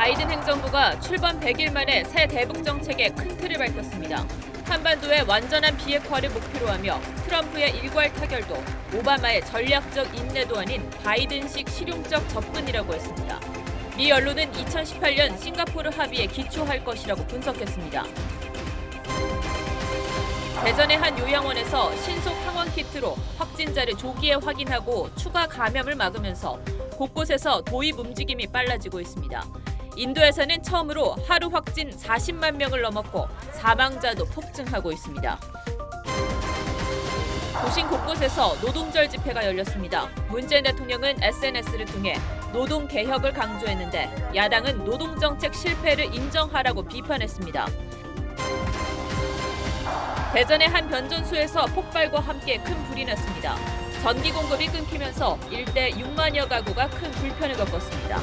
바이든 행정부가 출범 100일 만에 새 대북 정책의 큰 틀을 밝혔습니다. 한반도의 완전한 비핵화를 목표로 하며 트럼프의 일괄 타결도 오바마의 전략적 인내도 아닌 바이든식 실용적 접근이라고 했습니다. 미 언론은 2018년 싱가포르 합의에 기초할 것이라고 분석했습니다. 대전의 한 요양원에서 신속 항원 키트로 확진자를 조기에 확인하고 추가 감염을 막으면서 곳곳에서 도입 움직임이 빨라지고 있습니다. 인도에서는 처음으로 하루 확진 40만 명을 넘었고 사망자도 폭증하고 있습니다. 도심 곳곳에서 노동절 집회가 열렸습니다. 문재인 대통령은 SNS를 통해 노동 개혁을 강조했는데 야당은 노동정책 실패를 인정하라고 비판했습니다. 대전의 한 변전소에서 폭발과 함께 큰 불이 났습니다. 전기 공급이 끊기면서 일대 6만여 가구가 큰 불편을 겪었습니다.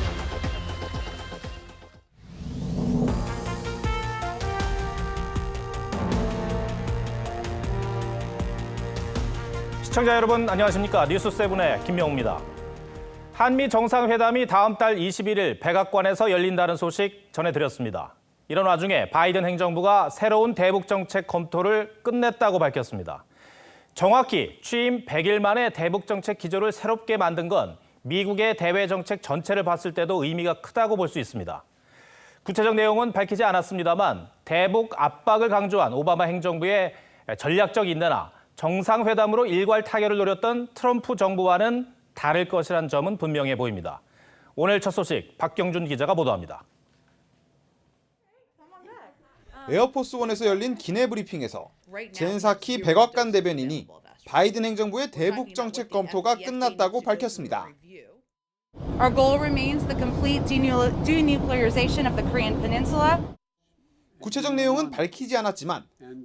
시청자 여러분 안녕하십니까? 뉴스7의 김명우입니다. 한미 정상회담이 다음 달 21일 백악관에서 열린다는 소식 전해드렸습니다. 이런 와중에 바이든 행정부가 새로운 대북 정책 검토를 끝냈다고 밝혔습니다. 정확히 취임 100일 만에 대북 정책 기조를 새롭게 만든 건 미국의 대외 정책 전체를 봤을 때도 의미가 크다고 볼 수 있습니다. 구체적 내용은 밝히지 않았습니다만 대북 압박을 강조한 오바마 행정부의 전략적 인내나 정상회담으로 일괄 타결을 노렸던 트럼프 정부와는 다를 것이란 점은 분명해 보입니다. 오늘 첫 소식 박경준 기자가 보도합니다. 에어포스원에서 열린 기내 브리핑에서 젠 사키 백악관 대변인이 바이든 행정부의 대북 정책 검토가 끝났다고 밝혔습니다. Our goal remains the complete denuclearization of the Korean Peninsula. 구체적 내용은 밝히지 않았지만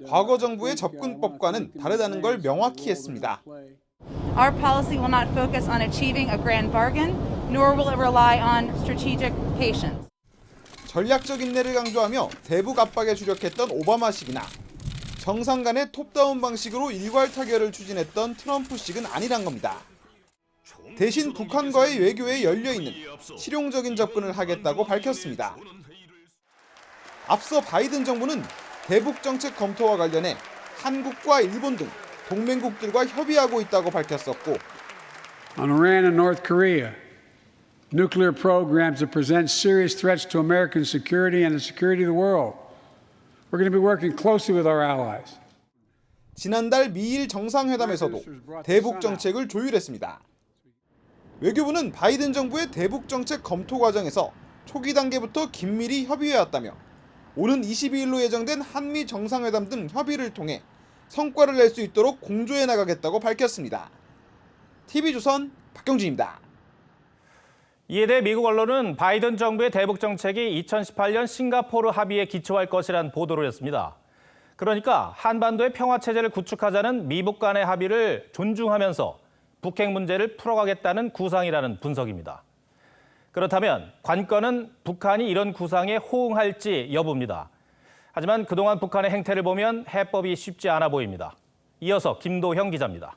과거 정부의 접근법과는 다르다는 걸 명확히 했습니다. Our policy will not focus on achieving a grand bargain, nor will it rely on strategic patience. 전략적 인내를 강조하며 대북 압박에 주력했던 오바마식이나 정상 간의 톱다운 방식으로 일괄 타결을 추진했던 트럼프식은 아니란 겁니다. 대신 북한과의 외교에 열려있는 실용적인 접근을 하겠다고 밝혔습니다. 앞서 바이든 정부는 대북 정책 검토와 관련해 한국과 일본 등 동맹국들과 협의하고 있다고 밝혔었고 On Iran and North Korea, nuclear programs that present serious threats to American security and the security of the world. We're going to be working closely with our allies. 지난달 미일 정상회담에서도 대북 정책을 조율했습니다. 외교부는 바이든 정부의 대북 정책 검토 과정에서 초기 단계부터 긴밀히 협의해왔다며 오는 22일로 예정된 한미 정상회담 등 협의를 통해 성과를 낼 수 있도록 공조해 나가겠다고 밝혔습니다. TV조선 박경준입니다. 이에 대해 미국 언론은 바이든 정부의 대북 정책이 2018년 싱가포르 합의에 기초할 것이란 보도를 했습니다. 그러니까 한반도의 평화체제를 구축하자는 미북 간의 합의를 존중하면서 북핵 문제를 풀어가겠다는 구상이라는 분석입니다. 그렇다면 관건은 북한이 이런 구상에 호응할지 여부입니다. 하지만 그동안 북한의 행태를 보면 해법이 쉽지 않아 보입니다. 이어서 김도형 기자입니다.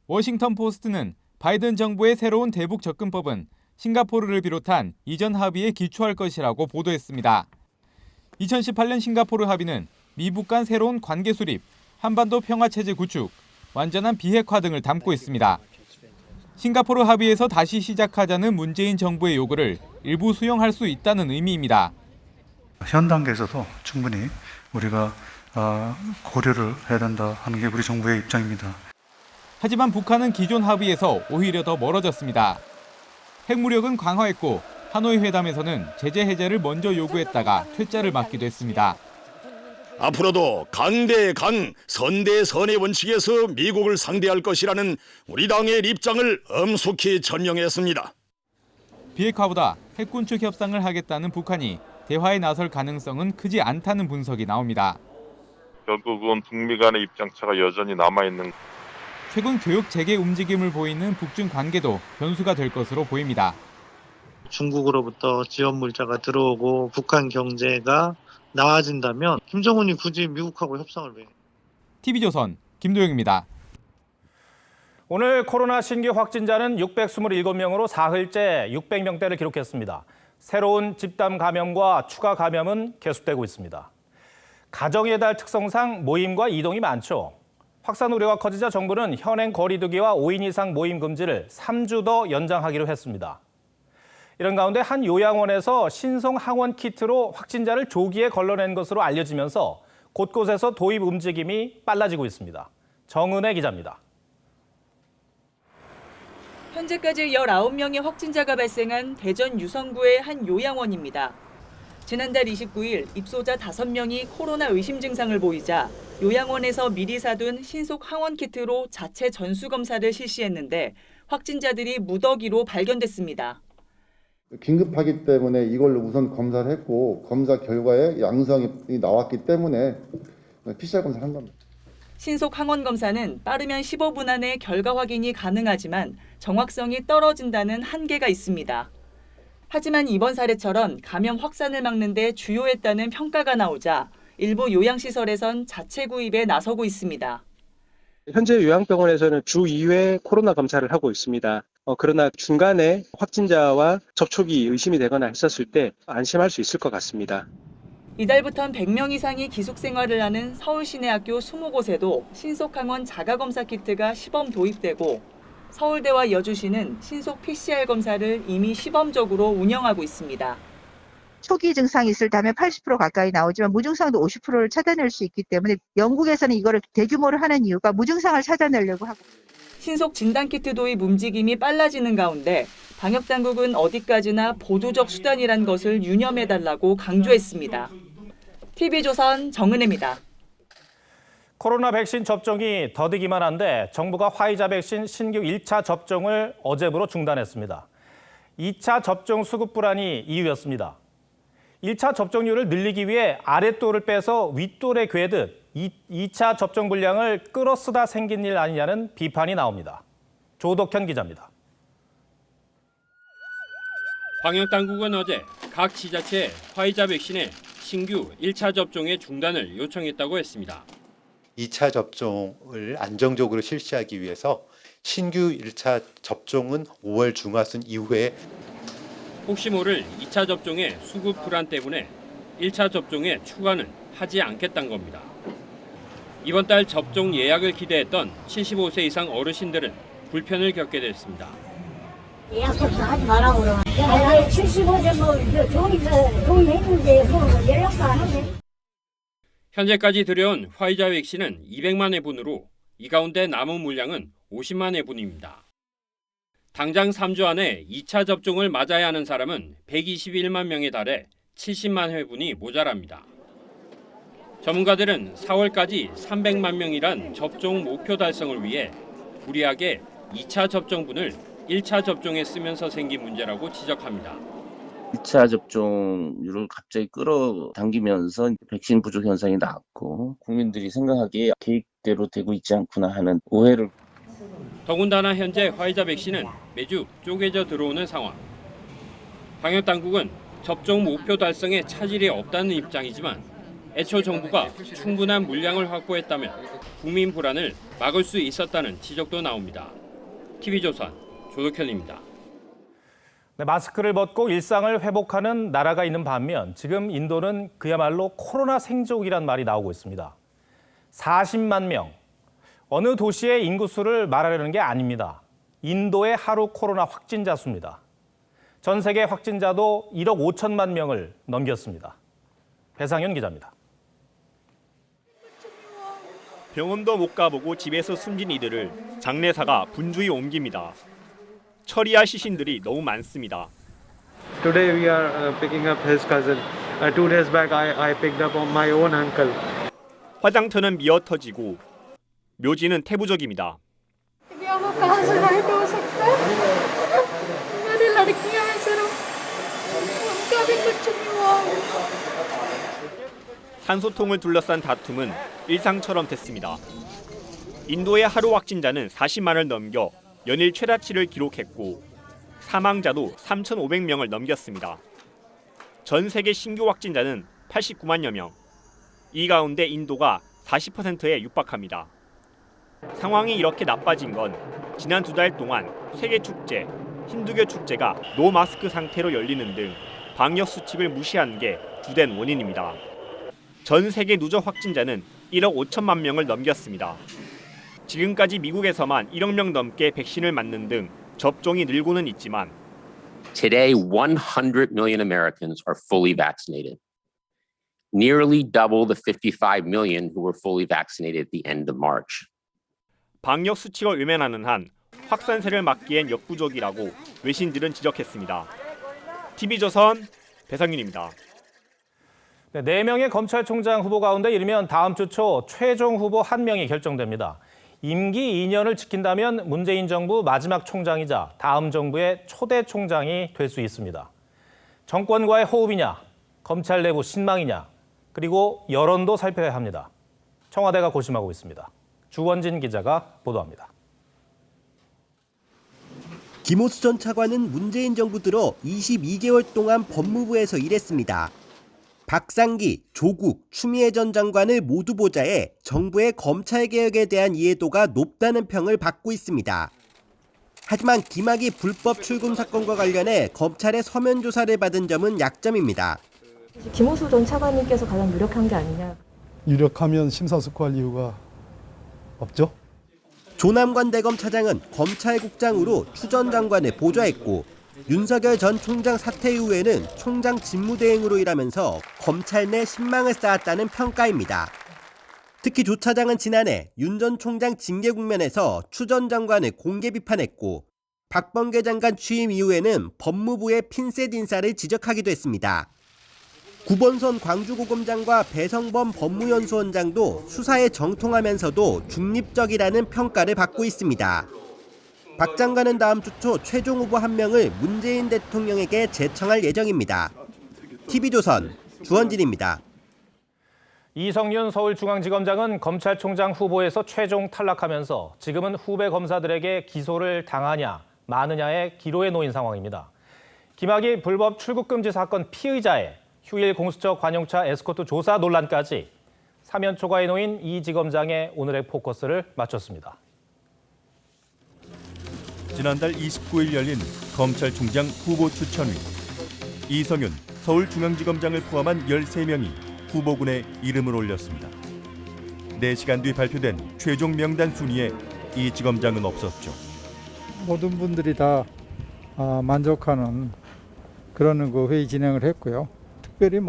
워싱턴 포스트는 바이든 정부의 새로운 대북 접근법은 싱가포르를 비롯한 이전 합의에 기초할 것이라고 보도했습니다. 2018년 싱가포르 합의는 미북 간 새로운 관계 수립, 한반도 평화체제 구축, 완전한 비핵화 등을 담고 있습니다. 싱가포르 합의에서 다시 시작하자는 문재인 정부의 요구를 일부 수용할 수 있다는 의미입니다. 현 단계에서도 충분히 우리가 고려를 해야 된다 하는 게 우리 정부의 입장입니다. 하지만 북한은 기존 합의에서 오히려 더 멀어졌습니다. 핵무력은 강화했고 하노이 회담에서는 제재 해제를 먼저 요구했다가 퇴짜를 맞기도 했습니다. 앞으로도 강대강, 선대선의 원칙에서 미국을 상대할 것이라는 우리 당의 입장을 엄숙히 전명했습니다. 비핵화보다 핵군축 협상을 하겠다는 북한이 대화에 나설 가능성은 크지 않다는 분석이 나옵니다. 결국은 북미 간의 입장차가 여전히 남아있는. 최근 교역 재개 움직임을 보이는 북중 관계도 변수가 될 것으로 보입니다. 중국으로부터 지원 물자가 들어오고 북한 경제가 나아진다면 김정은이 굳이 미국하고 협상을 왜? TV조선 김도영입니다. 오늘 코로나 신규 확진자는 627명으로 사흘째 600명대를 기록했습니다. 새로운 집단 감염과 추가 감염은 계속되고 있습니다. 가정의 달 특성상 모임과 이동이 많죠. 확산 우려가 커지자 정부는 현행 거리 두기와 5인 이상 모임 금지를 3주 더 연장하기로 했습니다. 이런 가운데 한 요양원에서 신속 항원 키트로 확진자를 조기에 걸러낸 것으로 알려지면서 곳곳에서 도입 움직임이 빨라지고 있습니다. 정은혜 기자입니다. 현재까지 19명의 확진자가 발생한 대전 유성구의 한 요양원입니다. 지난달 29일 입소자 5명이 코로나 의심 증상을 보이자 요양원에서 미리 사둔 신속 항원 키트로 자체 전수 검사를 실시했는데 확진자들이 무더기로 발견됐습니다. 긴급하기 때문에 이걸로 우선 검사를 했고 검사 결과에 양성이 나왔기 때문에 PCR 검사를 한 겁니다. 신속 항원 검사는 빠르면 15분 안에 결과 확인이 가능하지만 정확성이 떨어진다는 한계가 있습니다. 하지만 이번 사례처럼 감염 확산을 막는 데 주요했다는 평가가 나오자 일부 요양시설에선 자체 구입에 나서고 있습니다. 현재 요양병원에서는 주 2회 코로나 검사를 하고 있습니다. 그러나 중간에 확진자와 접촉이 의심이 되거나 했었을 때 안심할 수 있을 것 같습니다. 이달부터는 100명 이상이 기숙생활을 하는 서울시내학교 20곳에도 신속항원 자가검사 키트가 시범 도입되고 서울대와 여주시는 신속 PCR 검사를 이미 시범적으로 운영하고 있습니다. 초기 증상이 있을 때 하면 80% 가까이 나오지만 무증상도 50%를 찾아낼 수 있기 때문에 영국에서는 이거를 대규모로 하는 이유가 무증상을 찾아내려고 하고. 신속 진단키트 도입 움직임이 빨라지는 가운데 방역당국은 어디까지나 보조적 수단이란 것을 유념해달라고 강조했습니다. TV조선 정은혜입니다. 코로나 백신 접종이 더디기만 한데 정부가 화이자 백신 신규 1차 접종을 어제부로 중단했습니다. 2차 접종 수급 불안이 이유였습니다. 1차 접종률을 늘리기 위해 아랫돌을 빼서 윗돌에 괴듯 2차 접종 분량을 끌어쓰다 생긴 일 아니냐는 비판이 나옵니다. 조덕현 기자입니다. 방역당국은 어제 각 지자체에 화이자 백신의 신규 1차 접종의 중단을 요청했다고 했습니다. 2차 접종을 안정적으로 실시하기 위해서 신규 1차 접종은 5월 중하순 이후에 혹시 모를 2차 접종의 수급 불안 때문에 1차 접종의 추가는 하지 않겠다는 겁니다. 이번 달 접종 예약을 기대했던 75세 이상 어르신들은 불편을 겪게 됐습니다. 예약 접수하지 말라고 그러는데 내가 75세 뭐 동의했는데 뭐 연락도 안 하네. 현재까지 들여온 화이자 백신은 200만 회분으로 이 가운데 남은 물량은 50만 회분입니다. 당장 3주 안에 2차 접종을 맞아야 하는 사람은 121만 명에 달해 70만 회분이 모자랍니다. 전문가들은 4월까지 300만 명이란 접종 목표 달성을 위해 무리하게 2차 접종분을 1차 접종에 쓰면서 생긴 문제라고 지적합니다. 2차 접종률을 갑자기 끌어당기면서 백신 부족 현상이 나왔고 국민들이 생각하기에 계획대로 되고 있지 않구나 하는 오해를. 더군다나 현재 화이자 백신은 매주 쪼개져 들어오는 상황. 방역당국은 접종 목표 달성에 차질이 없다는 입장이지만 애초 정부가 충분한 물량을 확보했다면 국민 불안을 막을 수 있었다는 지적도 나옵니다. TV조선 조덕현입니다. 네, 마스크를 벗고 일상을 회복하는 나라가 있는 반면 지금 인도는 그야말로 코로나 생존이란 말이 나오고 있습니다. 40만 명. 어느 도시의 인구수를 말하려는 게 아닙니다. 인도의 하루 코로나 확진자 수입니다. 전 세계 확진자도 1억 5천만 명을 넘겼습니다. 배상현 기자입니다. 병원도 못 가보고 집에서 숨진 이들을 장례사가 분주히 옮깁니다. 처리할 시신들이 너무 많습니다. Today we are picking up his cousin. 2 days back I picked up on my own uncle. 화장터는 미어터지고 묘지는 태부적입니다. 산소통을 둘러싼 다툼은 일상처럼 됐습니다. 인도의 하루 확진자는 40만을 넘겨 연일 최다치를 기록했고 사망자도 3,500명을 넘겼습니다. 전 세계 신규 확진자는 89만여 명. 이 가운데 인도가 40%에 육박합니다. 상황이 이렇게 나빠진 건 지난 2달 동안 세계 축제, 힌두교 축제가 노마스크 상태로 열리는 등 방역 수칙을 무시한 게 주된 원인입니다. 전 세계 누적 확진자는 1억 5천만 명을 넘겼습니다. 지금까지 미국에서만 1억 명 넘게 백신을 맞는 등 접종이 늘고는 있지만 Today, 100 million Americans are fully vaccinated, nearly double the 55 million who were fully vaccinated at the end of March. 방역 수칙을 외면하는 한 확산세를 막기엔 역부족이라고 외신들은 지적했습니다. TV조선 배상윤입니다. 네, 4명의 검찰총장 후보 가운데 이르면 다음 주 초 최종 후보 1명이 결정됩니다. 임기 2년을 지킨다면 문재인 정부 마지막 총장이자 다음 정부의 초대 총장이 될 수 있습니다. 정권과의 호흡이냐, 검찰 내부 신망이냐, 그리고 여론도 살펴야 합니다. 청와대가 고심하고 있습니다. 주원진 기자가 보도합니다. 김호수 전 차관은 문재인 정부 들어 22개월 동안 법무부에서 일했습니다. 박상기, 조국, 추미애 전 장관을 모두 보좌해 정부의 검찰개혁에 대한 이해도가 높다는 평을 받고 있습니다. 하지만 김학의 불법 출금 사건과 관련해 검찰의 서면 조사를 받은 점은 약점입니다. 김호수 전 차관님께서 가장 유력한 게 아니냐. 유력하면 심사숙고할 이유가 없죠. 조남관 대검 차장은 검찰국장으로 추 전 장관을 보좌했고 윤석열 전 총장 사퇴 이후에는 총장 직무대행으로 일하면서 검찰 내 신망을 쌓았다는 평가입니다. 특히 조 차장은 지난해 윤 전 총장 징계 국면에서 추 전 장관을 공개 비판했고 박범계 장관 취임 이후에는 법무부의 핀셋 인사를 지적하기도 했습니다. 구본선 광주고검장과 배성범 법무연수원장도 수사에 정통하면서도 중립적이라는 평가를 받고 있습니다. 박 장관은 다음 주 초 최종 후보 1명을 문재인 대통령에게 제청할 예정입니다. TV조선 주원진입니다. 이성윤 서울중앙지검장은 검찰총장 후보에서 최종 탈락하면서 지금은 후배 검사들에게 기소를 당하냐 마느냐의 기로에 놓인 상황입니다. 김학의 불법 출국금지 사건 피의자의 휴일 공수처 관용차 에스코트 조사 논란까지 사면 초과에 놓인 이 지검장의 오늘의 포커스를 맞췄습니다. 지난달 29일 열린 검찰총장 후보 추천위. 이성윤 서울중앙지검장을 포함한 13명이 후보군에 이름을 올렸습니다. 4시간 뒤 발표된 최종 명단 순위에 이 지검장은 없었죠. 모든 분들이 다 만족하는 그런 회의 진행을 했고요. 특별히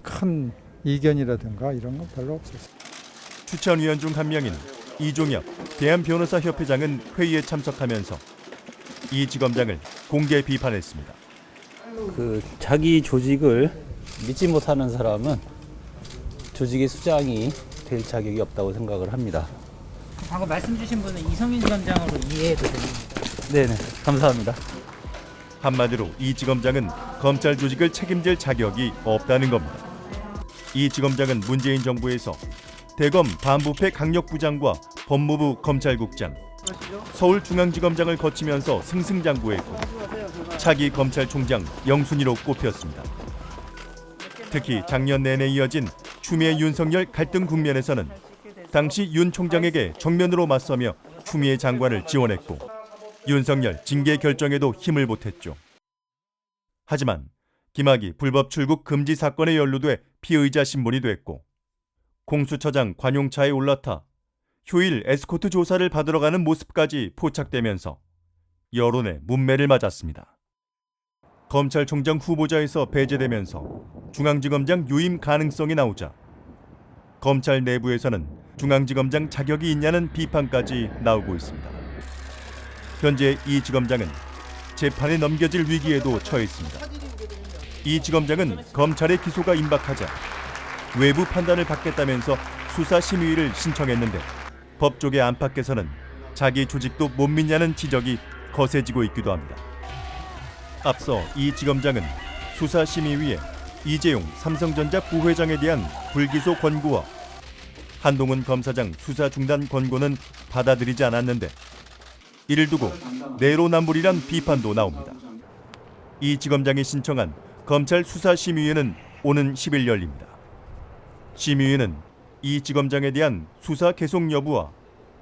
큰 이견이라든가 이런 건 별로 없었어요. 추천위원 중 한 명인 이종엽 대한변호사협회장은 회의에 참석하면서 이 지검장을 공개 비판했습니다. 자기 조직을 믿지 못하는 사람은 조직의 수장이 될 자격이 없다고 생각을 합니다. 방금 말씀 주신 분은 이성윤 지검장으로 이해해도 됩니다. 네네, 감사합니다. 한마디로 이 지검장은 검찰 조직을 책임질 자격이 없다는 겁니다. 이 지검장은 문재인 정부에서 대검 반부패 강력부장과 법무부 검찰국장, 서울중앙지검장을 거치면서 승승장구했고 차기 검찰총장 영순위로 꼽혔습니다. 특히 작년 내내 이어진 추미애 윤석열 갈등 국면에서는 당시 윤 총장에게 정면으로 맞서며 추미애 장관을 지원했고 윤석열 징계 결정에도 힘을 보탰죠. 하지만 김학의 불법 출국 금지 사건에 연루돼 피의자 신분이 됐고 공수처장 관용차에 올라타 휴일 에스코트 조사를 받으러 가는 모습까지 포착되면서 여론의 문매를 맞았습니다. 검찰총장 후보자에서 배제되면서 중앙지검장 유임 가능성이 나오자 검찰 내부에서는 중앙지검장 자격이 있냐는 비판까지 나오고 있습니다. 현재 이 지검장은 재판에 넘겨질 위기에도 처해 있습니다. 이 지검장은 검찰의 기소가 임박하자 외부 판단을 받겠다면서 수사심의위를 신청했는데 법조계 안팎에서는 자기 조직도 못 믿냐는 지적이 거세지고 있기도 합니다. 앞서 이 지검장은 수사심의위에 이재용 삼성전자 부회장에 대한 불기소 권고와 한동훈 검사장 수사 중단 권고는 받아들이지 않았는데 이를 두고 내로남불이란 비판도 나옵니다. 이 지검장이 신청한 검찰 수사심의위는 오는 10일 열립니다. 심의위는 이 지검장에 대한 수사 계속 여부와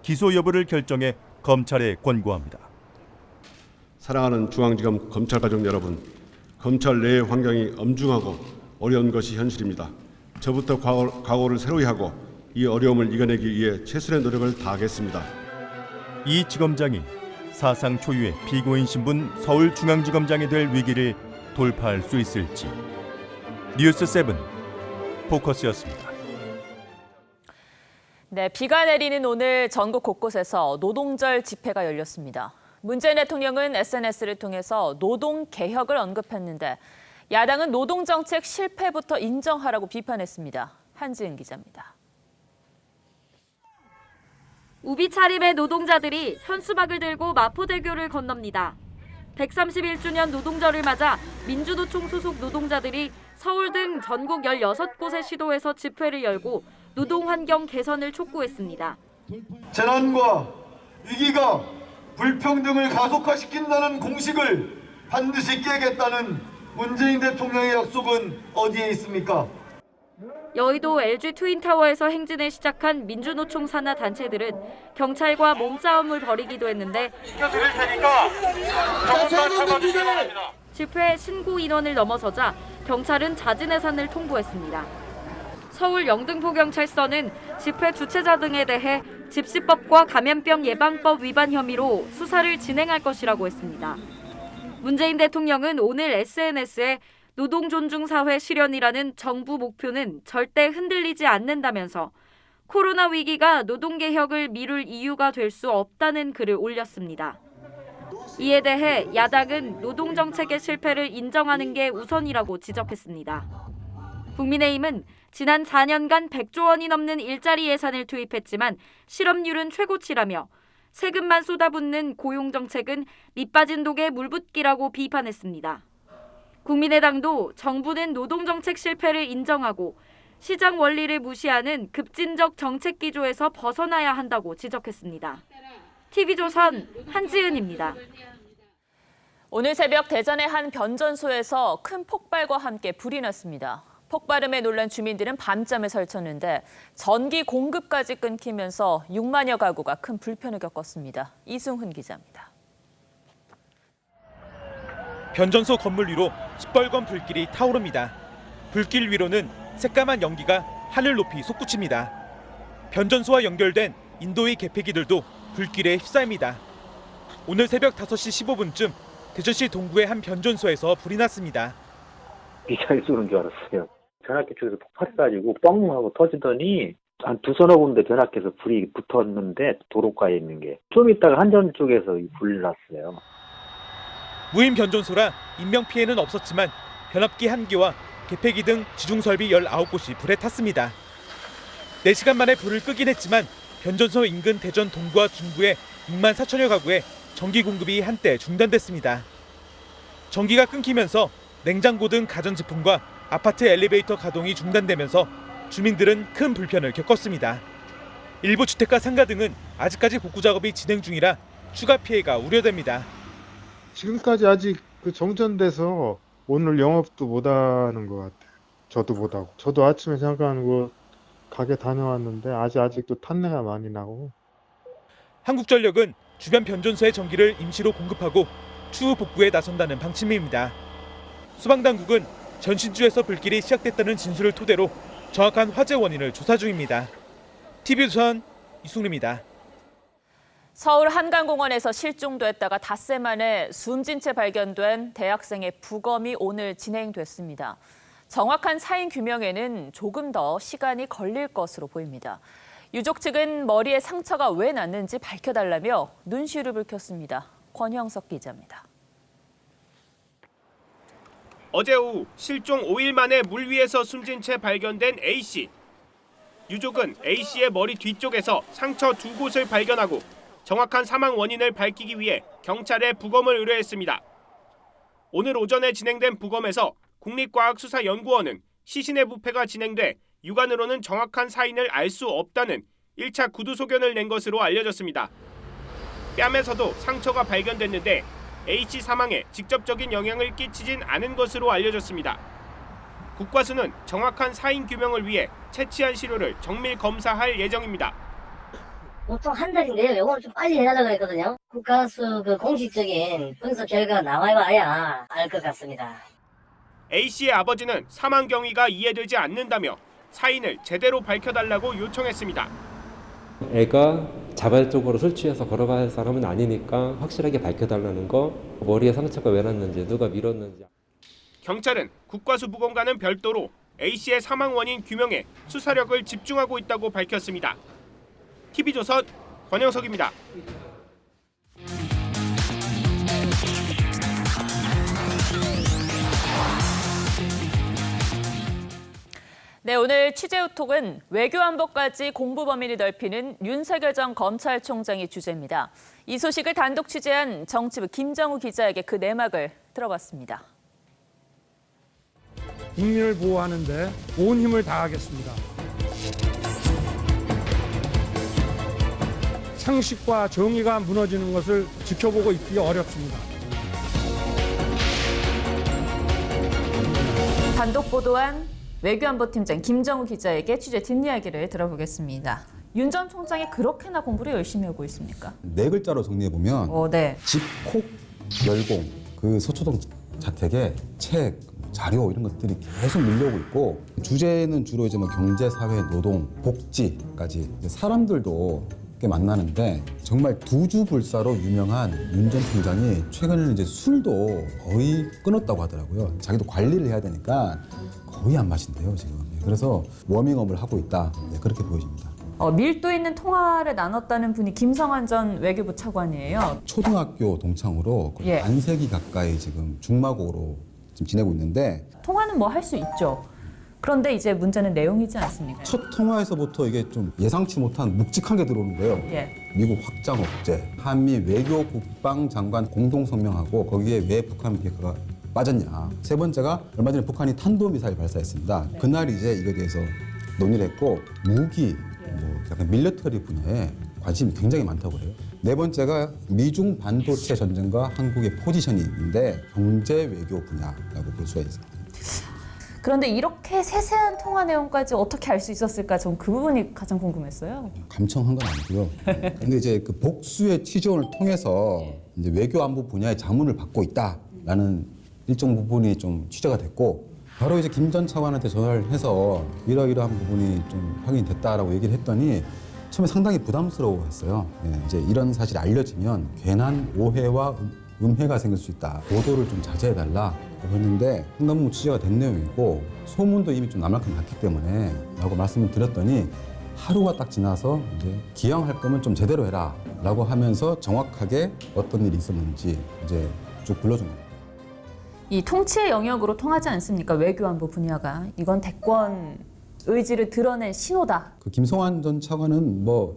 기소 여부를 결정해 검찰에 권고합니다. 사랑하는 중앙지검 검찰 가족 여러분, 검찰 내의 환경이 엄중하고 어려운 것이 현실입니다. 저부터 각오를 새로이 하고 이 어려움을 이겨내기 위해 최선의 노력을 다하겠습니다. 이 지검장이 사상 초유의 피고인 신분 서울중앙지검장이 될 위기를 돌파할 수 있을지. 뉴스7 포커스였습니다. 네, 비가 내리는 오늘 전국 곳곳에서 노동절 집회가 열렸습니다. 문재인 대통령은 SNS를 통해서 노동개혁을 언급했는데 야당은 노동정책 실패부터 인정하라고 비판했습니다. 한지은 기자입니다. 우비 차림의 노동자들이 현수막을 들고 마포대교를 건넙니다. 131주년 노동절을 맞아 민주노총 소속 노동자들이 서울 등 전국 16곳의 시도에서 집회를 열고 노동환경 개선을 촉구했습니다. 재난과 위기가 불평등을 가속화시킨다는 공식을 반드시 깨겠다는 문재인 대통령의 약속은 어디에 있습니까? 여의도 LG 트윈타워에서 행진을 시작한 민주노총 산하 단체들은 경찰과 몸싸움을 벌이기도 했는데 지켜드릴 테니까 조금만 참아주시기 바랍니다. 집회 신고 인원을 넘어서자 경찰은 자진해산을 통보했습니다. 서울 영등포경찰서는 집회 주최자 등에 대해 집시법과 감염병 예방법 위반 혐의로 수사를 진행할 것이라고 했습니다. 문재인 대통령은 오늘 SNS에 노동 존중 사회 실현이라는 정부 목표는 절대 흔들리지 않는다면서 코로나 위기가 노동개혁을 미룰 이유가 될 수 없다는 글을 올렸습니다. 이에 대해 야당은 노동정책의 실패를 인정하는 게 우선이라고 지적했습니다. 국민의힘은 지난 4년간 100조 원이 넘는 일자리 예산을 투입했지만 실업률은 최고치라며 세금만 쏟아붓는 고용정책은 밑빠진 독에 물붓기라고 비판했습니다. 국민의당도 정부는 노동정책 실패를 인정하고 시장 원리를 무시하는 급진적 정책 기조에서 벗어나야 한다고 지적했습니다. TV조선 한지은입니다. 오늘 새벽 대전의 한 변전소에서 큰 폭발과 함께 불이 났습니다. 폭발음에 놀란 주민들은 밤잠을 설쳤는데 전기 공급까지 끊기면서 6만여 가구가 큰 불편을 겪었습니다. 이승훈 기자입니다. 변전소 건물 위로 시뻘건 불길이 타오릅니다. 불길 위로는 새까만 연기가 하늘 높이 솟구칩니다. 변전소와 연결된 인도의 개폐기들도 불길에 휩싸입니다. 오늘 새벽 5시 15분쯤 대전시 동구의 한 변전소에서 불이 났습니다. 미사일 쏘는 줄 알았어요. 변압기 쪽에서 폭발해가지고 뻥 하고 터지더니 한 두서너 군데 변압기에서 불이 붙었는데 도로가에 있는 게 좀 있다가 한전 쪽에서 불이 났어요. 무인 변전소라 인명피해는 없었지만 변압기 1개와 개폐기 등 지중설비 19곳이 불에 탔습니다. 4시간 만에 불을 끄긴 했지만 변전소 인근 대전 동구와 중구의 6만 4천여 가구에 전기 공급이 한때 중단됐습니다. 전기가 끊기면서 냉장고 등 가전제품과 아파트 엘리베이터 가동이 중단되면서 주민들은 큰 불편을 겪었습니다. 일부 주택가 상가 등은 아직까지 복구 작업이 진행 중이라 추가 피해가 우려됩니다. 지금까지 아직 정전돼서 오늘 영업도 못하는 것 같아요. 저도 못하고. 저도 아침에 잠깐 가게 다녀왔는데 아직도 탄내가 많이 나고. 한국전력은 주변 변전소의 전기를 임시로 공급하고 추후 복구에 나선다는 방침입니다. 소방당국은 전신주에서 불길이 시작됐다는 진술을 토대로 정확한 화재 원인을 조사 중입니다. TV조선 이승훈입니다. 서울 한강공원에서 실종됐다가 닷새 만에 숨진 채 발견된 대학생의 부검이 오늘 진행됐습니다. 정확한 사인 규명에는 조금 더 시간이 걸릴 것으로 보입니다. 유족 측은 머리에 상처가 왜 났는지 밝혀달라며 눈시울을 붉혔습니다. 권형석 기자입니다. 어제 오후 실종 5일 만에 물 위에서 숨진 채 발견된 A씨. 유족은 A씨의 머리 뒤쪽에서 상처 2곳을 발견하고 정확한 사망 원인을 밝히기 위해 경찰에 부검을 의뢰했습니다. 오늘 오전에 진행된 부검에서 국립과학수사연구원은 시신의 부패가 진행돼 육안으로는 정확한 사인을 알 수 없다는 1차 구두 소견을 낸 것으로 알려졌습니다. 뺨에서도 상처가 발견됐는데 A씨 사망에 직접적인 영향을 끼치진 않은 것으로 알려졌습니다. 국과수는 정확한 사인 규명을 위해 채취한 시료를 정밀 검사할 예정입니다. 보통 한 달인데요. 요거는 좀 빨리 해달라고 했거든요. 국가수 그 공식적인 분석 결과가 나와야 알 것 같습니다. A씨의 아버지는 사망 경위가 이해되지 않는다며 사인을 제대로 밝혀달라고 요청했습니다. 애가 자발적으로 술 취해서 걸어갈 사람은 아니니까 확실하게 밝혀달라는 거, 머리에 상처가 왜 났는지, 누가 밀었는지. 경찰은 국과수 부검과는 별도로 A씨의 사망 원인 규명에 수사력을 집중하고 있다고 밝혔습니다. TV조선 권영석입니다. 네, 오늘 취재우톡은 외교안보까지 공부 범위를 넓히는 윤석열 전 검찰총장이 주제입니다. 이 소식을 단독 취재한 정치부 김정우 기자에게 그 내막을 들어봤습니다. 국민을 보호하는 데 온 힘을 다하겠습니다. 상식과 정의가 무너지는 것을 지켜보고 있기 어렵습니다. 단독 보도한 외교안보팀장 김정우 기자에게 취재 뒷이야기를 들어보겠습니다. 윤 전 총장이 그렇게나 공부를 열심히 하고 있습니까? 네 글자로 정리해보면 네. 집콕 열공, 그 서초동 자택에 책, 자료 이런 것들이 계속 밀려오고 있고 주제는 주로 이제 뭐 경제, 사회, 노동, 복지까지 사람들도 꽤 만나는데 정말 두주불사로 유명한 윤 전 총장이 최근에는 이제 술도 거의 끊었다고 하더라고요. 자기도 관리를 해야 되니까 거의 안 마신대요 지금. 그래서 워밍업을 하고 있다 그렇게 보여집니다. 밀도 있는 통화를 나눴다는 분이 김성환 전 외교부 차관이에요. 초등학교 동창으로 거의 반세기 가까이 지금 중마고로 지금 지내고 있는데 통화는 뭐 할 수 있죠. 그런데 이제 문제는 내용이지 않습니까? 첫 통화에서부터 이게 좀 예상치 못한 묵직한 게 들어오는데요. 미국 확장 억제, 한미 외교 국방 장관 공동 성명하고 거기에 왜 북한 비핵화가 빠졌냐. 세 번째가 얼마 전에 북한이 탄도미사일 발사했습니다. 그날 이제 이거에 대해서 논의를 했고 무기, 뭐 약간 밀리터리 분야에 관심이 굉장히 많다고 그래요. 네 번째가 미중 반도체 전쟁과 한국의 포지셔닝인데 경제 외교 분야라고 볼 수가 있습니다. 그런데 이렇게 세세한 통화 내용까지 어떻게 알 수 있었을까? 전 그 부분이 가장 궁금했어요. 감청한 건 아니고요. 근데 이제 그 복수의 취재원을 통해서 이제 외교 안보 분야의 자문을 받고 있다라는 일정 부분이 좀 취재가 됐고 바로 이제 김 전 차관한테 전화를 해서 이러이러한 부분이 좀 확인됐다라고 얘기를 했더니 처음에 상당히 부담스러워했어요. 이제 이런 사실이 알려지면 괜한 오해와 음해가 생길 수 있다. 보도를 좀 자제해달라. 했는데 상당부 취재가 된 내용이고 소문도 이미 좀 나만큼 났기 때문에 라고 말씀을 드렸더니 하루가 딱 지나서 이제 기왕할 거면 좀 제대로 해라 라고 하면서 정확하게 어떤 일이 있었는지 이제 쭉 불러준 겁니다. 이 통치의 영역으로 통하지 않습니까? 외교안보 분야가. 이건 대권 의지를 드러낸 신호다. 그 김성환 전 차관은 뭐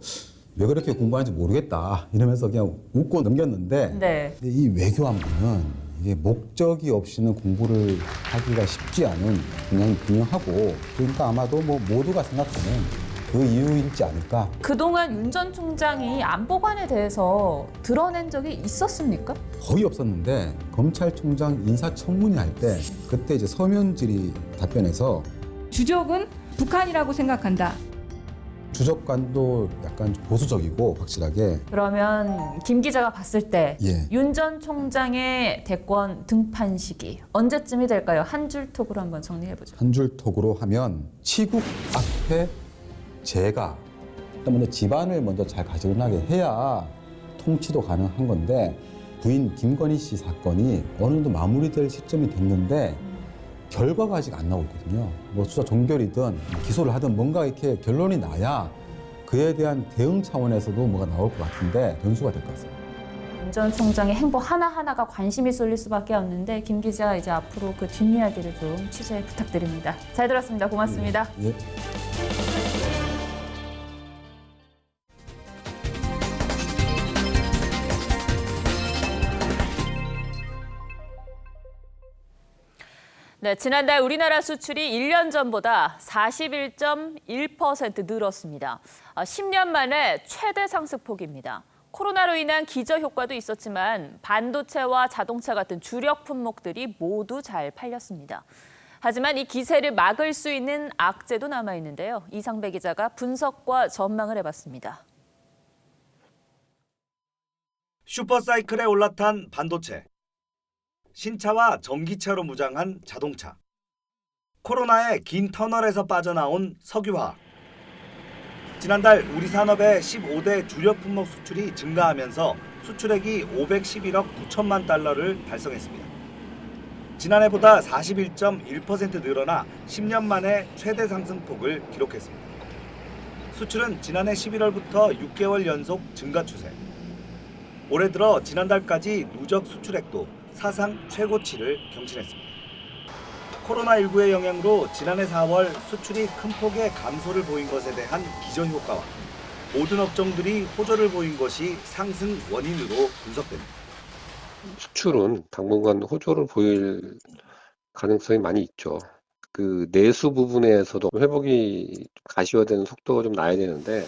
왜 그렇게 공부하는지 모르겠다 이러면서 그냥 웃고 넘겼는데 이 외교안보는 이게 목적이 없이는 공부를 하기가 쉽지 않은 분야는 분명하고 그러니까 아마도 뭐 모두가 생각하는 그 이유이지 않을까. 그동안 윤 전 총장이 안보관에 대해서 드러낸 적이 있었습니까? 거의 없었는데 검찰총장 인사청문회 할 때 그때 이제 서면질의 답변에서 주적은 북한이라고 생각한다. 주적관도 약간 보수적이고 확실하게. 그러면 김 기자가 봤을 때 윤 전 총장의 대권 등판 시기 언제쯤이 될까요? 한 줄 톡으로 한번 정리해보죠. 한 줄 톡으로 하면 치국 앞에 제가 일단 먼저 집안을 먼저 잘 가져나게 해야 통치도 가능한 건데 부인 김건희 씨 사건이 어느 정도 마무리될 시점이 됐는데 결과가 아직 안 나오고 있거든요. 뭐 수사 종결이든 기소를 하든 뭔가 이렇게 결론이 나야 그에 대한 대응 차원에서도 뭐가 나올 것 같은데 변수가 될 것 같습니다. 윤 전 총장의 행보 하나하나가 관심이 쏠릴 수밖에 없는데 김 기자 이제 앞으로 그 뒷이야기를 좀 취재 부탁드립니다. 잘 들었습니다. 고맙습니다. 네, 지난달 우리나라 수출이 1년 전보다 41.1% 늘었습니다. 10년 만에 최대 상승폭입니다. 코로나로 인한 기저 효과도 있었지만 반도체와 자동차 같은 주력 품목들이 모두 잘 팔렸습니다. 하지만 이 기세를 막을 수 있는 악재도 남아있는데요. 이상배 기자가 분석과 전망을 해봤습니다. 슈퍼사이클에 올라탄 반도체, 신차와 전기차로 무장한 자동차, 코로나의 긴 터널에서 빠져나온 석유화학. 지난달 우리 산업의 15대 주력 품목 수출이 증가하면서 수출액이 511억 9천만 달러를 달성했습니다. 지난해보다 41.1% 늘어나 10년 만에 최대 상승폭을 기록했습니다. 수출은 지난해 11월부터 6개월 연속 증가 추세. 올해 들어 지난달까지 누적 수출액도 사상 최고치를 경신했습니다. 코로나19의 영향으로 지난해 4월 수출이 큰 폭의 감소를 보인 것에 대한 기저효과와 모든 업종들이 호조를 보인 것이 상승 원인으로 분석됩니다. 수출은 당분간 호조를 보일 가능성이 많이 있죠. 그 내수 부분에서도 회복이 가시화되는 속도가 좀 나야 되는데,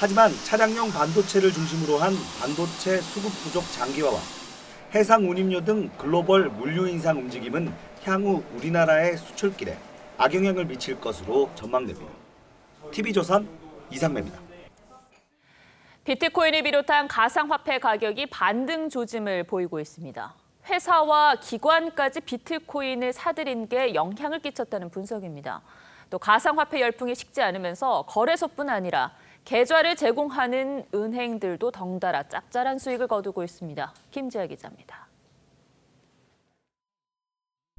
하지만 차량용 반도체를 중심으로 한 반도체 수급 부족 장기화와 해상 운임료 등 글로벌 물류 인상 움직임은 향후 우리나라의 수출길에 악영향을 미칠 것으로 전망됩니다. TV조선 이상배입니다. 비트코인을 비롯한 가상화폐 가격이 반등 조짐을 보이고 있습니다. 회사와 기관까지 비트코인을 사들인 게 영향을 끼쳤다는 분석입니다. 또 가상화폐 열풍이 식지 않으면서 거래소뿐 아니라 계좌를 제공하는 은행들도 덩달아 짭짤한 수익을 거두고 있습니다. 김지아 기자입니다.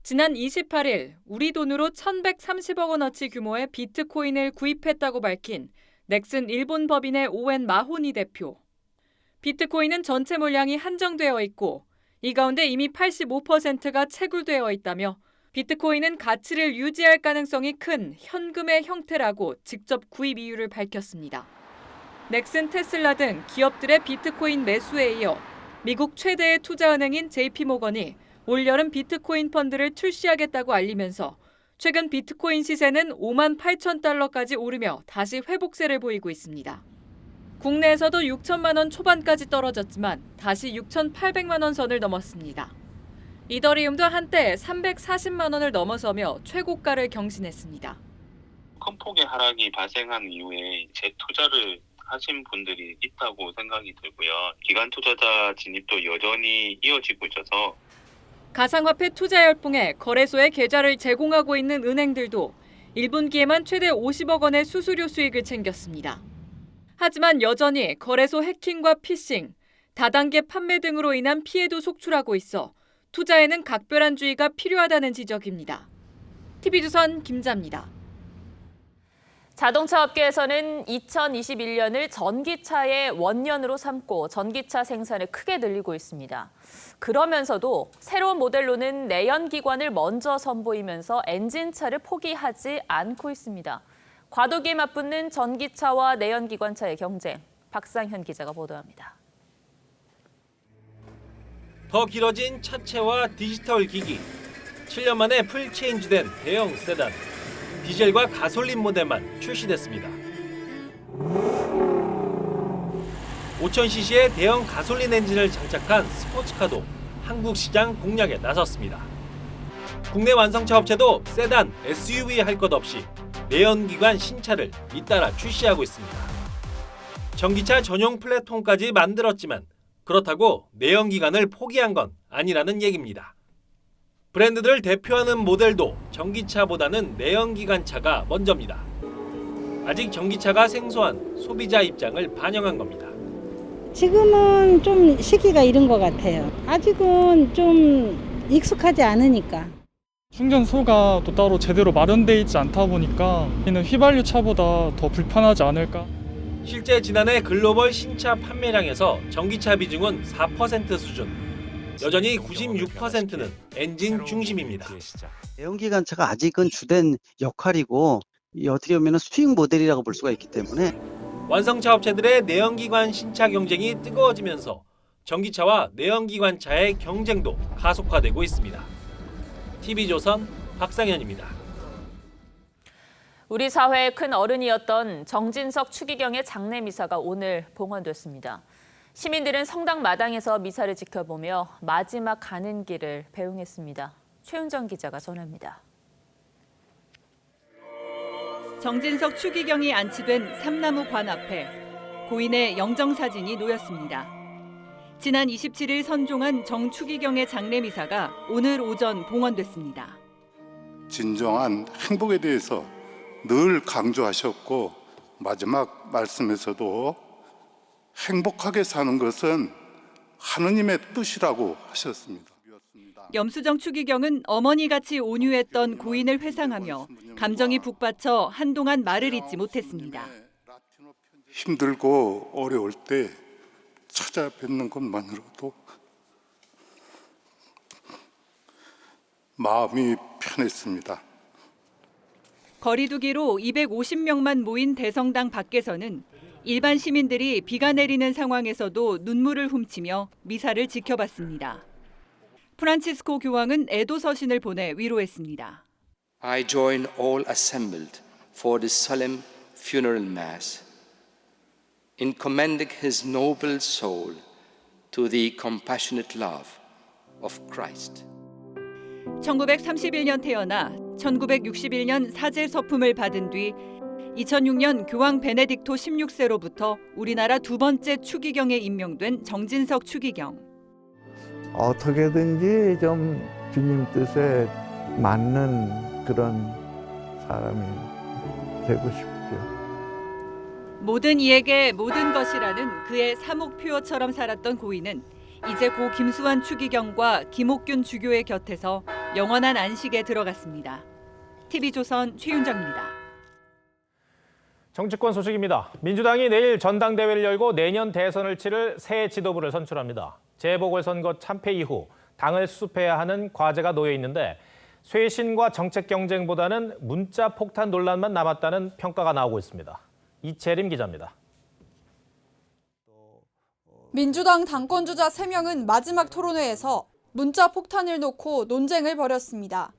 지난 28일 우리 돈으로 1,130억 원어치 규모의 비트코인을 구입했다고 밝힌 넥슨 일본 법인의 오웬 마호니 대표. 비트코인은 전체 물량이 한정되어 있고 이 가운데 이미 85%가 채굴되어 있다며 비트코인은 가치를 유지할 가능성이 큰 현금의 형태라고 직접 구입 이유를 밝혔습니다. 넥슨, 테슬라 등 기업들의 비트코인 매수에 이어 미국 최대의 투자은행인 JP모건이 올여름 비트코인 펀드를 출시하겠다고 알리면서 최근 비트코인 시세는 5만 8천 달러까지 오르며 다시 회복세를 보이고 있습니다. 국내에서도 6천만 원 초반까지 떨어졌지만 다시 6,800만 원 선을 넘었습니다. 이더리움도 한때 340만 원을 넘어서며 최고가를 경신했습니다. 큰 폭의 하락이 발생한 이후에 재투자를 하신 분들이 있다고 생각이 들고요. 기관 투자자 진입도 여전히 이어지고 있어서 가상화폐 투자 열풍에 거래소에 계좌를 제공하고 있는 은행들도 1분기에만 최대 50억 원의 수수료 수익을 챙겼습니다. 하지만 여전히 거래소 해킹과 피싱, 다단계 판매 등으로 인한 피해도 속출하고 있어 투자에는 각별한 주의가 필요하다는 지적입니다. TV조선 김자입니다. 자동차 업계에서는 2021년을 전기차의 원년으로 삼고 전기차 생산을 크게 늘리고 있습니다. 그러면서도 새로운 모델로는 내연기관을 먼저 선보이면서 엔진차를 포기하지 않고 있습니다. 과도기에 맞붙는 전기차와 내연기관차의 경쟁, 박상현 기자가 보도합니다. 더 길어진 차체와 디지털 기기, 7년 만에 풀 체인지된 대형 세단, 디젤과 가솔린 모델만 출시됐습니다. 5000cc의 대형 가솔린 엔진을 장착한 스포츠카도 한국 시장 공략에 나섰습니다. 국내 완성차 업체도 세단, SUV 할 것 없이 내연기관 신차를 잇따라 출시하고 있습니다. 전기차 전용 플랫폼까지 만들었지만 그렇다고 내연기관을 포기한 건 아니라는 얘기입니다. 브랜드들을 대표하는 모델도 전기차보다는 내연기관차가 먼저입니다. 아직 전기차가 생소한 소비자 입장을 반영한 겁니다. 지금은 좀 시기가 이른 것 같아요. 아직은 좀 익숙하지 않으니까. 충전소가 또 따로 제대로 마련돼 있지 않다 보니까 이는 휘발유 차보다 더 불편하지 않을까? 실제 지난해 글로벌 신차 판매량에서 전기차 비중은 4% 수준. 여전히 96%는 엔진 중심입니다. 내연기관차가 아직은 주된 역할이고 어떻게 보면 수익 모델이라고 볼 수가 있기 때문에 완성차 업체들의 내연기관 신차 경쟁이 뜨거워지면서 전기차와 내연기관차의 경쟁도 가속화되고 있습니다. TV조선 박상현입니다. 우리 사회의 큰 어른이었던 정진석 추기경의 장례 미사가 오늘 봉헌됐습니다. 시민들은 성당 마당에서 미사를 지켜보며 마지막 가는 길을 배웅했습니다. 최윤정 기자가 전합니다. 정진석 추기경이 안치된 삼나무 관 앞에 고인의 영정사진이 놓였습니다. 지난 27일 선종한 정 추기경의 장례미사가 오늘 오전 봉헌됐습니다. 진정한 행복에 대해서 늘 강조하셨고 마지막 말씀에서도 행복하게 사는 것은 하느님의 뜻이라고 하셨습니다. 염수정 추기경은 어머니같이 온유했던 고인을 회상하며 감정이 북받쳐 한동안 말을 잇지 못했습니다. 힘들고 어려울 때 찾아뵙는 것만으로도 마음이 편했습니다. 거리두기로 250명만 모인 대성당 밖에서는 일반 시민들이 비가 내리는 상황에서도 눈물을 훔치며 미사를 지켜봤습니다. 프란치스코 교황은 애도 서신을 보내 위로했습니다. I join all assembled for this solemn funeral mass in commending his noble soul to the compassionate love of Christ. 1931년 태어나 1961년 사제 서품을 받은 뒤 2006년 교황 베네딕토 16세로부터 우리나라 두 번째 추기경에 임명된 정진석 추기경. 어떻게든지 좀 주님 뜻에 맞는 그런 사람이 되고 싶죠. 모든 이에게 모든 것이라는 그의 사목표어처럼 살았던 고인은 이제 고 김수환 추기경과 김옥균 주교의 곁에서 영원한 안식에 들어갔습니다. TV조선 최윤정입니다. 정치권 소식입니다. 민주당이 내일 전당대회를 열고 내년 대선을 치를 새 지도부를 선출합니다. 재보궐선거 참패 이후 당을 수습해야 하는 과제가 놓여 있는데 쇄신과 정책 경쟁보다는 문자 폭탄 논란만 남았다는 평가가 나오고 있습니다. 이채림 기자입니다. 민주당 당권주자 3명은 마지막 토론회에서 문자 폭탄을 놓고 논쟁을 벌였습니다.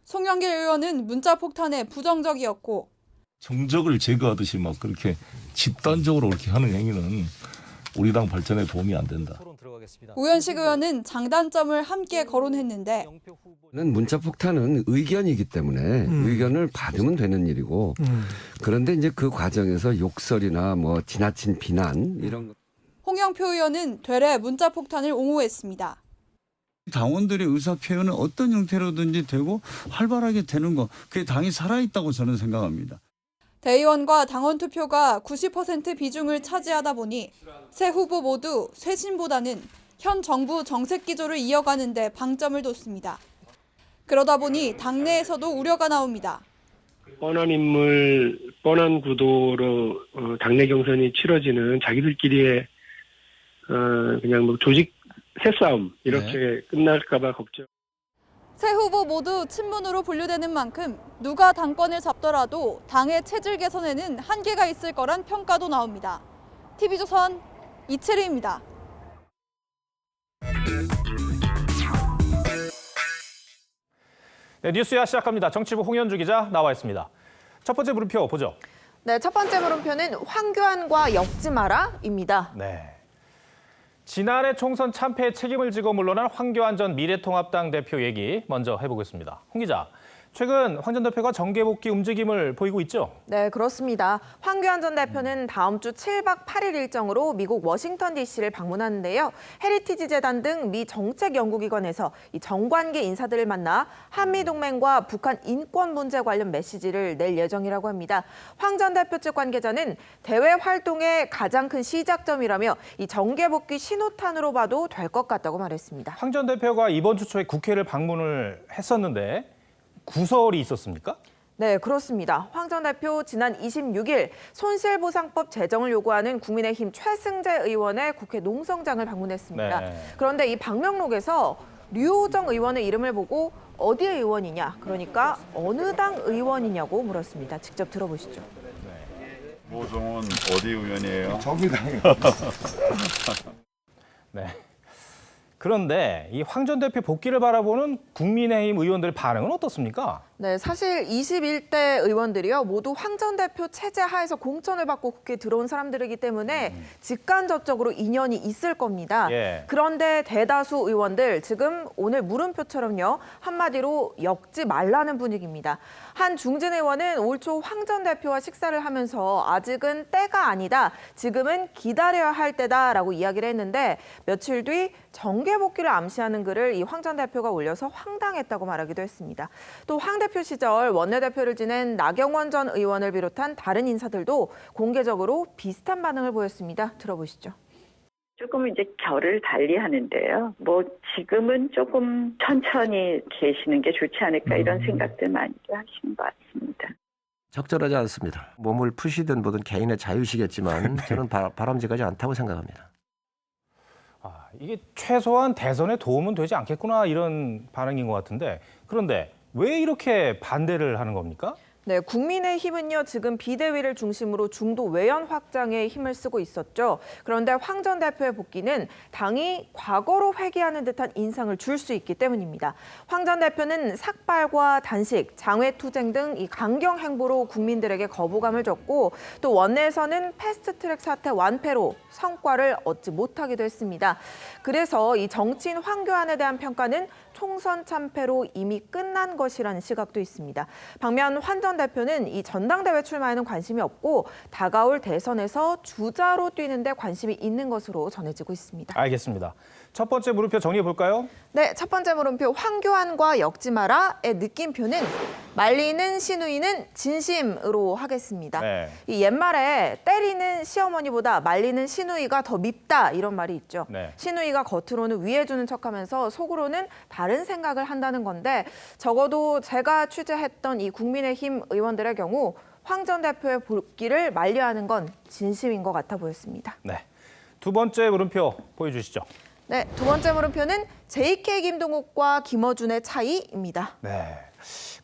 송영길 의원은 문자 폭탄에 부정적이었고 정적을 제거하듯이 막 그렇게 집단적으로 그렇게 하는 행위는 우리 당 발전에 도움이 안 된다. 우현식 의원은 장단점을 함께 거론했는데 문자 폭탄은 의견이기 때문에 의견을 받으면 되는 일이고 그런데 이제 그 과정에서 욕설이나 뭐 지나친 비난 이런 것. 홍영표 의원은 되레 문자 폭탄을 옹호했습니다. 당원들의 의사 표현은 어떤 형태로든지 되고 활발하게 되는 거 그게 당이 살아있다고 저는 생각합니다. 대의원과 당원 투표가 90% 비중을 차지하다 보니 새 후보 모두 쇄신보다는 현 정부 정책 기조를 이어가는 데 방점을 뒀습니다. 그러다 보니 당내에서도 우려가 나옵니다. 뻔한 인물, 뻔한 구도로 당내 경선이 치러지는 자기들끼리의 그냥 뭐 조직 새싸움 이렇게 끝날까 봐 걱정. 새 후보 모두 친문으로 분류되는 만큼 누가 당권을 잡더라도 당의 체질 개선에는 한계가 있을 거란 평가도 나옵니다. TV조선 이채리입니다. 네, 뉴스야 시작합니다. 정치부 홍현주 기자 나와 있습니다. 첫 번째 물음표 보죠. 네, 첫 번째 물음표는 황교안과 엮지 마라입니다. 네. 지난해 총선 참패에 책임을 지고 물러난 황교안 전 미래통합당 대표 얘기 먼저 해보겠습니다. 홍 기자, 최근 황 전 대표가 정계 복귀 움직임을 보이고 있죠? 네, 그렇습니다. 황교안 전 대표는 다음 주 7박 8일 일정으로 미국 워싱턴 DC를 방문하는데요. 헤리티지 재단 등 미 정책 연구기관에서 이 정관계 인사들을 만나 한미동맹과 북한 인권 문제 관련 메시지를 낼 예정이라고 합니다. 황 전 대표 측 관계자는 대외 활동의 가장 큰 시작점이라며 이 정계 복귀 신호탄으로 봐도 될 것 같다고 말했습니다. 황 전 대표가 이번 주 초에 국회를 방문을 했었는데 구설이 있었습니까? 네, 그렇습니다. 황 전 대표 지난 26일 손실보상법 제정을 요구하는 국민의힘 최승재 의원의 국회 농성장을 방문했습니다. 네. 그런데 이 방명록에서 류호정 의원의 이름을 보고 어디 의원이냐, 그러니까 어느 당 의원이냐고 물었습니다. 직접 들어보시죠. 모종은 어디 의원이에요? 정의당이요. 네. 그런데 이 황 전 대표 복귀를 바라보는 국민의힘 의원들의 반응은 어떻습니까? 네, 사실 21대 의원들이요 모두 황 전 대표 체제 하에서 공천을 받고 국회에 들어온 사람들이기 때문에 직간접적으로 인연이 있을 겁니다. 예. 그런데 대다수 의원들 지금 오늘 물음표처럼요 한마디로 엮지 말라는 분위기입니다. 한 중진 의원은 올 초 황 전 대표와 식사를 하면서 아직은 때가 아니다, 지금은 기다려야 할 때다라고 이야기를 했는데 며칠 뒤 정계 복귀를 암시하는 글을 이 황 전 대표가 올려서 황당했다고 말하기도 했습니다. 또 황 대표 시절 원내대표를 지낸 나경원 전 의원을 비롯한 다른 인사들도 공개적으로 비슷한 반응을 보였습니다. 들어보시죠. 조금 이제 결을 달리 하는데요. 뭐 지금은 조금 천천히 계시는 게 좋지 않을까 이런 생각들 많이 하시는 것 같습니다. 적절하지 않습니다. 몸을 푸시든 뭐든 개인의 자유시겠지만 저는 바람직하지 않다고 생각합니다. 이게 최소한 대선에 도움은 되지 않겠구나 이런 반응인 것 같은데 그런데 왜 이렇게 반대를 하는 겁니까? 네, 국민의힘은요 지금 비대위를 중심으로 중도 외연 확장에 힘을 쓰고 있었죠. 그런데 황 전 대표의 복귀는 당이 과거로 회귀하는 듯한 인상을 줄 수 있기 때문입니다. 황 전 대표는 삭발과 단식, 장외투쟁 등 이 강경 행보로 국민들에게 거부감을 줬고 또 원내에서는 패스트트랙 사태 완패로 성과를 얻지 못하기도 했습니다. 그래서 이 정치인 황교안에 대한 평가는 총선 참패로 이미 끝난 것이라는 시각도 있습니다. 반면 황 전 대표는 이 전당대회 출마에는 관심이 없고 다가올 대선에서 주자로 뛰는데 관심이 있는 것으로 전해지고 있습니다. 알겠습니다. 첫 번째 물음표 정리해 볼까요? 네, 첫 번째 물음표 황교안과 엮지 마라의 느낌표는 말리는 시누이는 진심으로 하겠습니다. 네. 이 옛말에 때리는 시어머니보다 말리는 시누이가 더 밉다 이런 말이 있죠. 네. 시누이가 겉으로는 위해주는 척하면서 속으로는 다른 생각을 한다는 건데 적어도 제가 취재했던 이 국민의힘 의원들의 경우 황 전 대표의 복귀를 만류하는 건 진심인 것 같아 보였습니다. 네. 두 번째 물음표 보여주시죠. 네, 두 번째 물음표는 JK 김동욱과 김어준의 차이입니다. 네.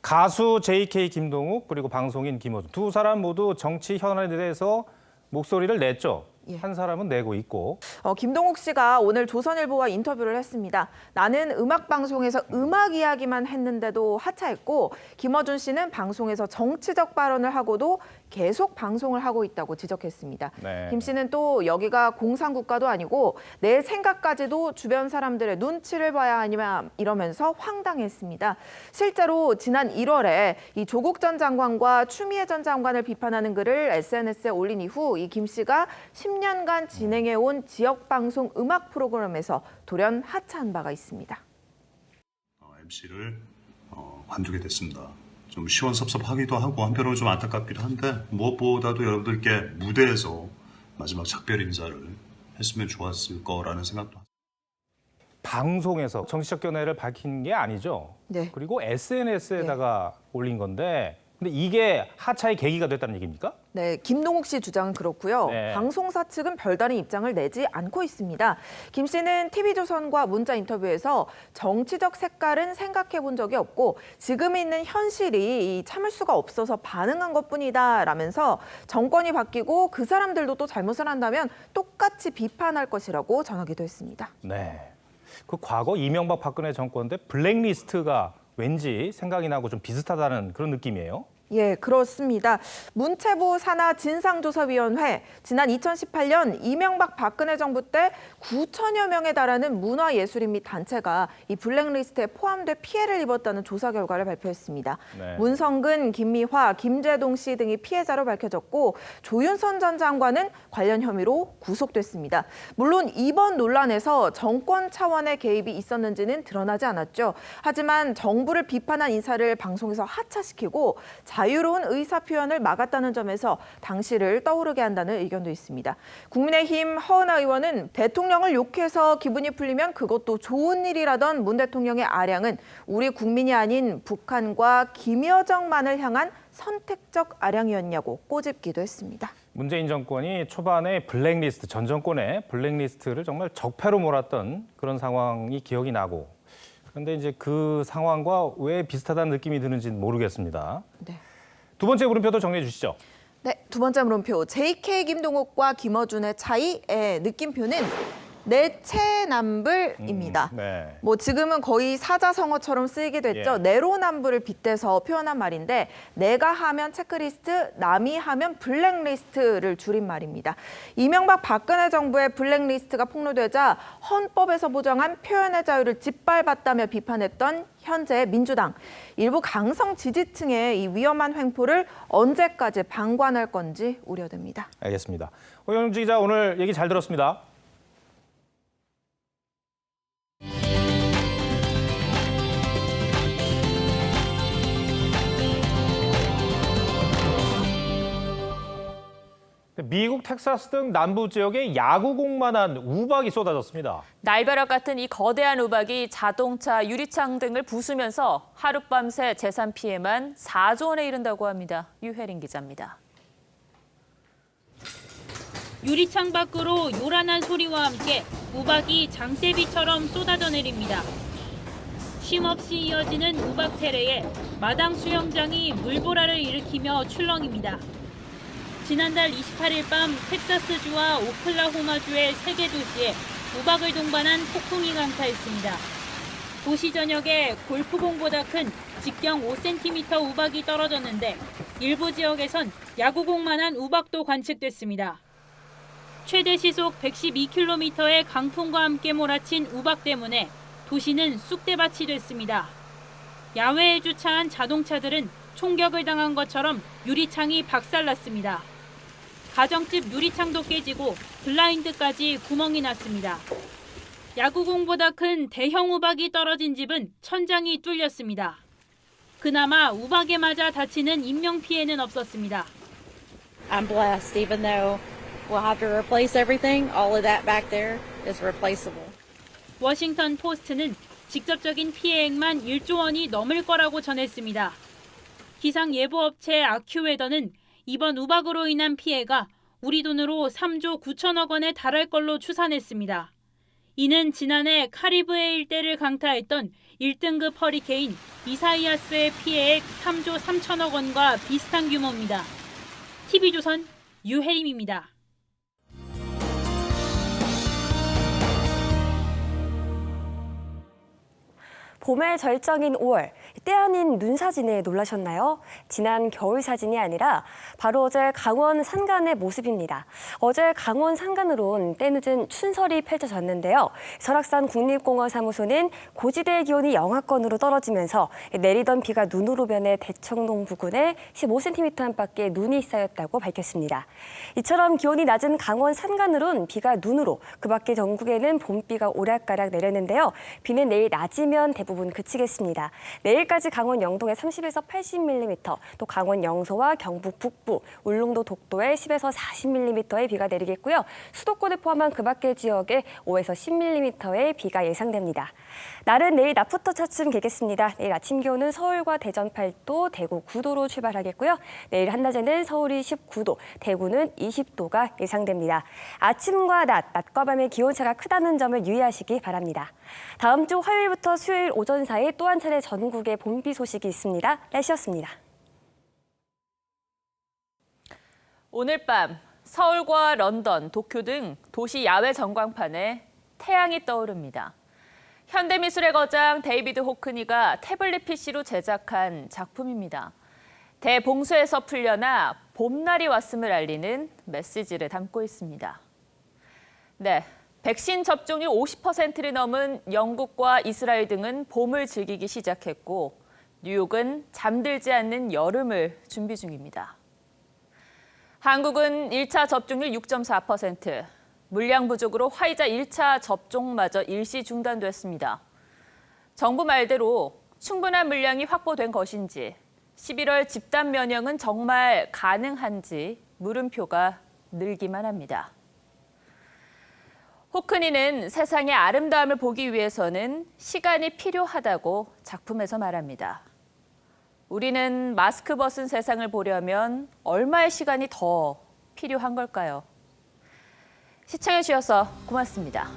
가수 JK 김동욱 그리고 방송인 김어준 두 사람 모두 정치 현안에 대해서 목소리를 냈죠. 한 사람은 내고 있고. 김동욱 씨가 오늘 조선일보와 인터뷰를 했습니다. 나는 음악 방송에서 음악 이야기만 했는데도 하차했고 김어준 씨는 방송에서 정치적 발언을 하고도 계속 방송을 하고 있다고 지적했습니다. 네. 김 씨는 또 여기가 공산국가도 아니고 내 생각까지도 주변 사람들의 눈치를 봐야 하니만 이러면서 황당했습니다. 실제로 지난 1월에 이 조국 전 장관과 추미애 전 장관을 비판하는 글을 SNS에 올린 이후 이 김 씨가 10년간 진행해온 지역방송 음악 프로그램에서 돌연 하차한 바가 있습니다. MC를 관두게 됐습니다. 좀 시원섭섭하기도 하고 한편으로 좀 안타깝기도 한데 무엇보다도 여러분들께 무대에서 마지막 작별 인사를 했으면 좋았을 거라는 생각도 합니다. 방송에서 정치적 견해를 밝힌 게 아니죠. 네. 그리고 SNS에다가 올린 건데 근데 이게 하차의 계기가 됐다는 얘기입니까? 네, 김동욱 씨 주장은 그렇고요. 네. 방송사 측은 별다른 입장을 내지 않고 있습니다. 김 씨는 TV조선과 문자 인터뷰에서 정치적 색깔은 생각해 본 적이 없고 지금 있는 현실이 참을 수가 없어서 반응한 것뿐이다 라면서 정권이 바뀌고 그 사람들도 또 잘못을 한다면 똑같이 비판할 것이라고 전하기도 했습니다. 네. 그 과거 이명박 박근혜 정권 때 블랙리스트가 왠지 생각이 나고 좀 비슷하다는 그런 느낌이에요. 예, 그렇습니다. 문체부 산하 진상조사위원회 지난 2018년 이명박 박근혜 정부 때 9천여 명에 달하는 문화예술인 및 단체가 이 블랙리스트에 포함돼 피해를 입었다는 조사 결과를 발표했습니다. 네. 문성근, 김미화, 김재동 씨 등이 피해자로 밝혀졌고 조윤선 전 장관은 관련 혐의로 구속됐습니다. 물론 이번 논란에서 정권 차원의 개입이 있었는지는 드러나지 않았죠. 하지만 정부를 비판한 인사를 방송에서 하차시키고 자유로운 의사표현을 막았다는 점에서 당시를 떠오르게 한다는 의견도 있습니다. 국민의힘 허은하 의원은 대통령을 욕해서 기분이 풀리면 그것도 좋은 일이라던 문 대통령의 아량은 우리 국민이 아닌 북한과 김여정만을 향한 선택적 아량이었냐고 꼬집기도 했습니다. 문재인 정권이 초반에 블랙리스트, 전 정권의 블랙리스트를 정말 적폐로 몰았던 그런 상황이 기억이 나고 그런데 이제 그 상황과 왜 비슷하다는 느낌이 드는지는 모르겠습니다. 네. 두 번째 물음표도 정리해 주시죠. 네, 두 번째 물음표 JK 김동욱과 김어준의 차이의 느낌표는 내체남불입니다. 네. 뭐 지금은 거의 사자성어처럼 쓰이기도 했죠. 예. 내로남불을 빗대서 표현한 말인데 내가 하면 체크리스트, 남이 하면 블랙리스트를 줄인 말입니다. 이명박 박근혜 정부의 블랙리스트가 폭로되자 헌법에서 보장한 표현의 자유를 짓밟았다며 비판했던 현재의 민주당. 일부 강성 지지층의 이 위험한 횡포를 언제까지 방관할 건지 우려됩니다. 알겠습니다. 호영주 기자 오늘 얘기 잘 들었습니다. 미국 텍사스 등 남부 지역에 야구공만한 우박이 쏟아졌습니다. 날벼락 같은 이 거대한 우박이 자동차, 유리창 등을 부수면서 하룻밤새 재산 피해만 4조 원에 이른다고 합니다. 유혜린 기자입니다. 유리창 밖으로 요란한 소리와 함께 우박이 장대비처럼 쏟아져 내립니다. 쉼없이 이어지는 우박 세례에 마당 수영장이 물보라를 일으키며 출렁입니다. 지난달 28일 밤 텍사스주와 오클라호마주의 3개 도시에 우박을 동반한 폭풍이 강타했습니다. 도시 전역에 골프공보다 큰 직경 5cm 우박이 떨어졌는데 일부 지역에선 야구공만한 우박도 관측됐습니다. 최대 시속 112km의 강풍과 함께 몰아친 우박 때문에 도시는 쑥대밭이 됐습니다. 야외에 주차한 자동차들은 총격을 당한 것처럼 유리창이 박살났습니다. 가정집 유리창도 깨지고 블라인드까지 구멍이 났습니다. 야구공보다 큰 대형 우박이 떨어진 집은 천장이 뚫렸습니다. 그나마 우박에 맞아 다치는 인명피해는 없었습니다. I'm blessed, even though we'll have to replace everything, all of that back there is replaceable. 워싱턴 포스트는 직접적인 피해액만 1조 원이 넘을 거라고 전했습니다. 기상예보업체 아큐웨더는 이번 우박으로 인한 피해가 우리 돈으로 3조 9천억 원에 달할 걸로 추산했습니다. 이는 지난해 카리브해 일대를 강타했던 1등급 허리케인 이사이아스의 피해액 3조 3천억 원과 비슷한 규모입니다. TV조선 유혜림입니다. 봄의 절정인 5월, 때 아닌 눈 사진에 놀라셨나요? 지난 겨울 사진이 아니라 바로 어제 강원 산간의 모습입니다. 어제 강원 산간으론 때늦은 춘설이 펼쳐졌는데요. 설악산 국립공원 사무소는 고지대의 기온이 영하권으로 떨어지면서 내리던 비가 눈으로 변해 대청동 부근에 15cm 안팎의 눈이 쌓였다고 밝혔습니다. 이처럼 기온이 낮은 강원 산간으론 비가 눈으로, 그 밖에 전국에는 봄비가 오락가락 내렸는데요. 비는 내일 낮이면 대부분 그치겠습니다. 내일까지 강원 영동에 30에서 80mm, 또 강원 영서와 경북 북부, 울릉도 독도에 10에서 40mm의 비가 내리겠고요. 수도권을 포함한 그 밖의 지역에 5에서 10mm의 비가 예상됩니다. 날은 내일 낮부터 차츰 개겠습니다. 내일 아침 기온은 서울과 대전 8도, 대구 9도로 출발하겠고요. 내일 한낮에는 서울이 19도, 대구는 20도가 예상됩니다. 아침과 낮과 밤의 기온차가 크다는 점을 유의하시기 바랍니다. 다음 주 화요일부터 수요일 오전 사이 또 한 차례 전국에 봄비 소식이 있습니다. 날씨였습니다. 오늘 밤 서울과 런던, 도쿄 등 도시 야외 전광판에 태양이 떠오릅니다. 현대미술의 거장 데이비드 호크니가 태블릿 PC로 제작한 작품입니다. 대봉쇄에서 풀려나 봄날이 왔음을 알리는 메시지를 담고 있습니다. 네, 백신 접종률 50%를 넘은 영국과 이스라엘 등은 봄을 즐기기 시작했고 뉴욕은 잠들지 않는 여름을 준비 중입니다. 한국은 1차 접종률 6.4%, 물량 부족으로 화이자 1차 접종마저 일시 중단됐습니다. 정부 말대로 충분한 물량이 확보된 것인지 11월 집단 면역은 정말 가능한지 물음표가 늘기만 합니다. 호크니는 세상의 아름다움을 보기 위해서는 시간이 필요하다고 작품에서 말합니다. 우리는 마스크 벗은 세상을 보려면 얼마의 시간이 더 필요한 걸까요? 시청해 주셔서 고맙습니다.